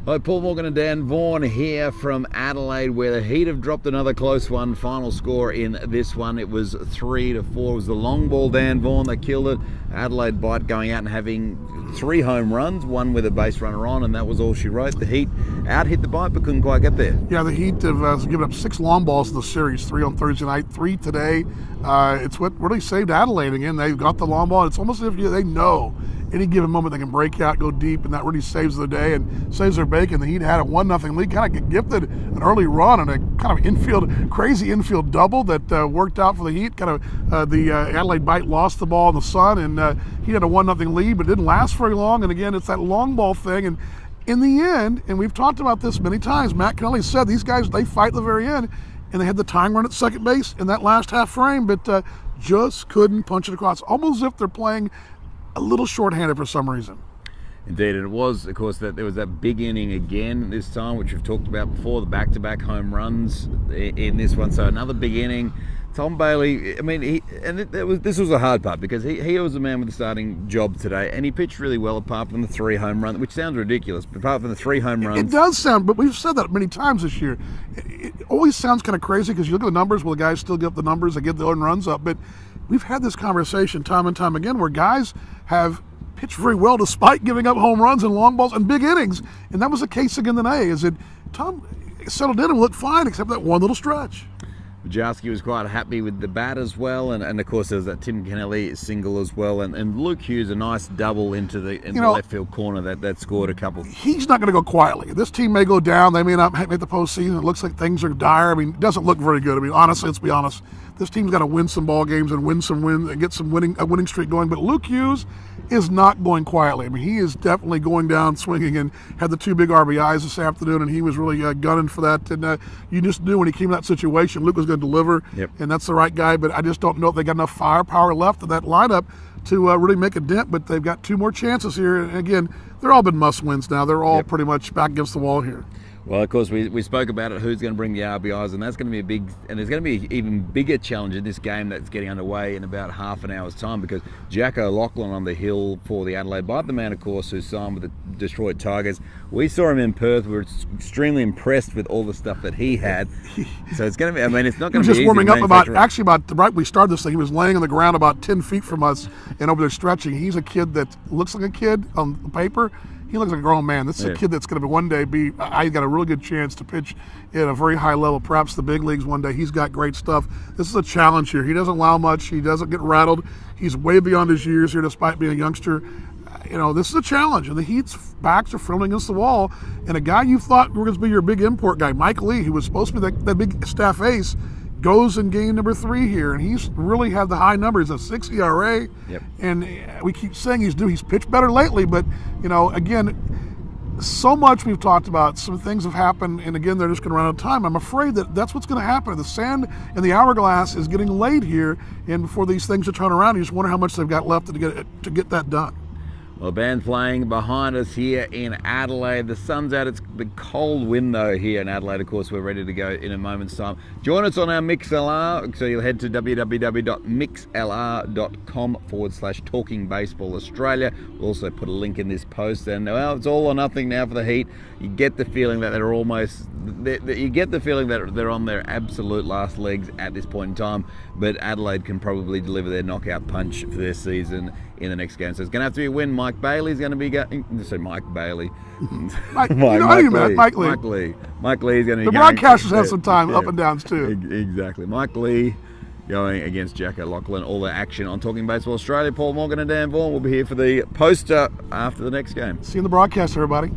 Hi, Paul Morgan and Dan Vaughan here from Adelaide, where the Heat have dropped another close one. Final score in this one, it was 3-4. It was the long ball, Dan Vaughan, that killed it. Adelaide Bite going out and having 3 home runs, one with a base runner on, and that was all she wrote. The Heat out-hit the Bite but couldn't quite get there. Yeah, the Heat have given up 6 long balls in the series, 3 on Thursday night, 3 today. It's what really saved Adelaide. Again, they've got the long ball. It's almost as if they know any given moment they can break out, go deep, and that really saves the day and saves their bacon. The Heat had a 1-0 lead, kind of gifted an early run and a kind of crazy infield double that worked out for the Heat. The Adelaide Bite lost the ball in the sun, and he had a 1-0 lead, but it didn't last very long. And again, it's that long ball thing. And in the end, and we've talked about this many times, Matt Kennelly said these guys, they fight to the very end, and they had the tying run at second base in that last half frame, but just couldn't punch it across. Almost as if they're playing a little shorthanded for some reason. Indeed, and it was, of course, that there was that big inning again this time, which we've talked about before, the back-to-back home runs in this one. So another big inning. Tom Bailey, I mean, this was a hard part because he was the man with the starting job today, and he pitched really well apart from the 3 home runs, which sounds ridiculous, but apart from the 3 home runs. It does sound, but we've said that many times this year. It always sounds kind of crazy because you look at the numbers, well, the guys still get up the numbers, they get the own runs up, but we've had this conversation time and time again where guys have pitched very well despite giving up home runs and long balls and big innings, and that was the case again today. Is that Tom settled in and looked fine except that one little stretch. Bajowski was quite happy with the bat as well, and of course there was that Tim Kennelly single as well, and Luke Hughes a nice double into the left field corner that scored a couple. He's not going to go quietly. This team may go down. They may not make the postseason. It looks like things are dire. I mean, it doesn't look very good. I mean, honestly, let's be honest. This team's got to win some ball games and win some wins and get a winning streak going. But Luke Hughes is not going quietly. I mean, he is definitely going down swinging and had the 2 big RBIs this afternoon, and he was really gunning for that. And you just knew when he came in that situation, Luke was going to deliver, and that's the right guy. But I just don't know if they got enough firepower left in that lineup to really make a dent. But they've got 2 more chances here. And again, they're all been must-wins now. They're all pretty much back against the wall here. Well, of course, we spoke about it, who's going to bring the RBIs, and that's going to be there's going to be an even bigger challenge in this game that's getting underway in about half an hour's time, because Jack O'Loughlin on the hill for the Adelaide Bite, the man, of course, who signed with the Detroit Tigers. We saw him in Perth. We were extremely impressed with all the stuff that he had. So it's going to be, I mean, it's not going to be easy. He was just warming up about right we started this thing, he was laying on the ground about 10 feet from us and over there stretching. He's a kid that looks like a kid on paper. He looks like a grown man. This is a kid that's going to one day I got a really good chance to pitch at a very high level, perhaps the big leagues one day. He's got great stuff. This is a challenge here. He doesn't allow much. He doesn't get rattled. He's way beyond his years here despite being a youngster. This is a challenge, and the Heat's backs are filling against the wall. And a guy you thought were going to be your big import guy, Mike Lee, who was supposed to be that big staff ace, goes in game number 3 here, and he's really had the high numbers, a 6 ERA. And we keep saying he's pitched better lately, but again, so much we've talked about, some things have happened, and again, they're just going to run out of time. I'm afraid that's what's going to happen. The sand in the hourglass is getting laid here, and before these things are turn around, you just wonder how much they've got left to get that done. Well, band playing behind us here in Adelaide. The sun's out. It's the cold wind, though, here in Adelaide. Of course, we're ready to go in a moment's time. Join us on our MixLR. So you'll head to www.mixlr.com/Talking Baseball Australia. We'll also put a link in this post. And well, it's all or nothing now for the Heat. You get the feeling that they're on their absolute last legs at this point in time. But Adelaide can probably deliver their knockout punch for their season in the next game. So it's going to have to be a win. Mike Bailey's going to be going. Mike Bailey. Mike Lee. Mike Lee's going to be the going. Broadcasters have some time up and downs too. Exactly. Mike Lee going against Jack O'Loughlin. All the action on Talking Baseball Australia. Paul Morgan and Dan Vaughan will be here for the poster after the next game. See you in the broadcast, everybody.